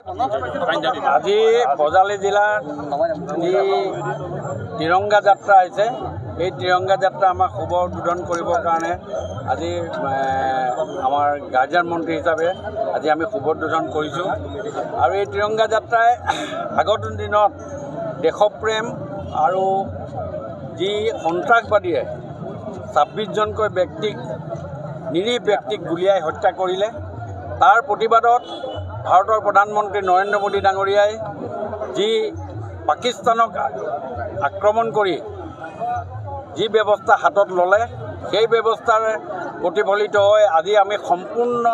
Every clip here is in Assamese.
আজি বজালী জিলাৰ যি তিৰংগা যাত্ৰা হৈছে এই তিৰংগা যাত্ৰা আমাক শুভ উদ্বোধন কৰিবৰ কাৰণে আজি আমাৰ গাৰ্জিয়ান মন্ত্ৰী হিচাপে আজি আমি শুভ উদ্বোধন কৰিছোঁ। আৰু এই তিৰংগা যাত্ৰাই আগত দিনত দেশপ্ৰেম আৰু যি সন্ত্ৰাসবাদীয়ে 26জনকৈ ব্যক্তিক নিৰীহ ব্যক্তিক গুলিয়াই হত্যা কৰিলে তাৰ প্ৰতিবাদত ভাৰতৰ প্ৰধানমন্ত্ৰী নৰেন্দ্ৰ মোদী ডাঙৰীয়াই যি পাকিস্তানক আক্ৰমণ কৰি যি ব্যৱস্থা হাতত ল'লে সেই ব্যৱস্থাৰ প্ৰতিফলিত হৈ আজি আমি সম্পূৰ্ণ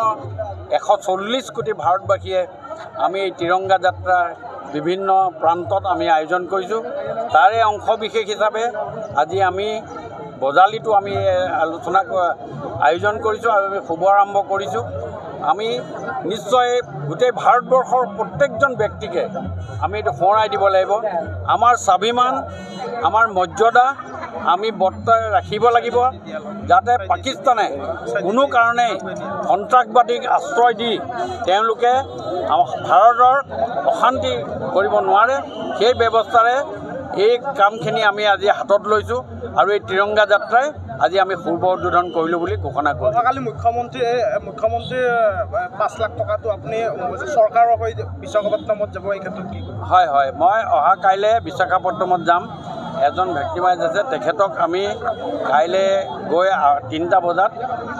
140 কোটি ভাৰতবাসীয়ে আমি এই তিৰংগা যাত্ৰাৰ বিভিন্ন প্ৰান্তত আমি আয়োজন কৰিছোঁ। তাৰে অংশ বিশেষ হিচাপে আজি আমি বজালীটো আমি আলোচনা আয়োজন কৰিছোঁ আৰু আমি শুভ আৰম্ভ কৰিছোঁ। আমি নিশ্চয় গোটেই ভাৰতবৰ্ষৰ প্ৰত্যেকজন ব্যক্তিকে আমি এইটো সোঁৱৰাই দিব লাগিব। আমাৰ স্বাভিমান আমাৰ মৰ্যাদা আমি বৰ্তাই ৰাখিব লাগিব, যাতে পাকিস্তানে কোনো কাৰণেই সন্ত্ৰাসবাদীক আশ্ৰয় দি তেওঁলোকে ভাৰতৰ অশান্তি কৰিব নোৱাৰে। সেই ব্যৱস্থাৰে এই কামখিনি আমি আজি হাতত লৈছোঁ আৰু এই তিৰংগা যাত্ৰাই আজি আমি শুভ উদ্বোধন কৰিলোঁ বুলি ঘোষণা কৰিছোঁ। যোৱাকালি মুখ্যমন্ত্ৰীৰ 5 লাখ টকাটো আপুনি চৰকাৰৰ হৈ বিশাখাপট্টনমত যাব, এই ক্ষেত্ৰত কি? হয়, মই অহা কাইলৈ বিশাখাপট্টনমত যাম। এজন ভেক্টিমাইজ আছে, তেখেতক আমি কাইলৈ গৈ 3টা বজাত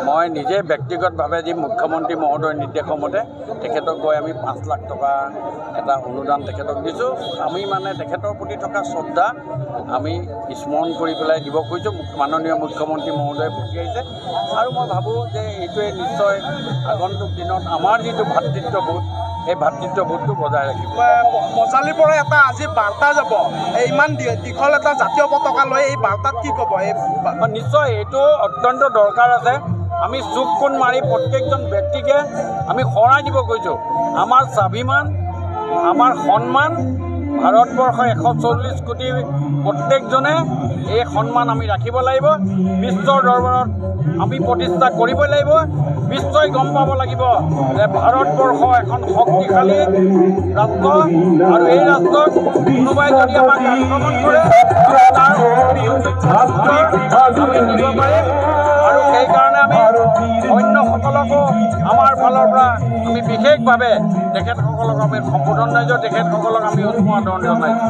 মই নিজে ব্যক্তিগতভাৱে যি মুখ্যমন্ত্ৰী মহোদয়ৰ নিৰ্দেশমতে তেখেতক গৈ আমি 5 লাখ টকা এটা অনুদান তেখেতক দিছোঁ। আমি মানে তেখেতৰ প্ৰতি থকা শ্ৰদ্ধা আমি স্মৰণ কৰি পেলাই দিব খুজিছোঁ। মাননীয় মুখ্যমন্ত্ৰী মহোদয়ে পঠিয়াইছে আৰু মই ভাবোঁ যে এইটোৱে নিশ্চয় আগন্তুক দিনত আমাৰ যিটো ভাতৃত্ববোধ এই ভাতৃত্ববোধটো বজাই ৰাখিব। বজালীৰ পৰা এটা আজি বাৰ্তা যাব, ইমান দীঘল এটা জাতীয় পতাকা লৈ এই বাৰ্তাত কি ক'ব? নিশ্চয় এইটো অত্যন্ত দৰকাৰ আছে। আমি চুক কোণ মাৰি প্ৰত্যেকজন ব্যক্তিকে আমি সোঁৱৰাই দিব কৈছোঁ, আমাৰ স্বাভিমান আমাৰ সন্মান ভাৰতবৰ্ষৰ 140 কোটি প্ৰত্যেকজনে এই সন্মান আমি ৰাখিব লাগিব। বিশ্বৰ দৰবাৰত আমি প্ৰতিষ্ঠা কৰিব লাগিব। বিশ্বই গম পাব লাগিব যে ভাৰতবৰ্ষ এখন শক্তিশালী ৰাষ্ট্ৰ আৰু এই ৰাষ্ট্ৰক কোনোবাই যদি আমাক আক্ৰমণ কৰে তাৰ আমি দিব পাৰিম। আৰু সেইকাৰণে আমি অন্যসকলকো আমাৰ ফালৰ পৰা আমি বিশেষভাৱে তেখেতসকলক আমি সম্বোধন জনাইছোঁ, তেখেতসকলক আমি উষ্ম আদৰণি জনাইছোঁ।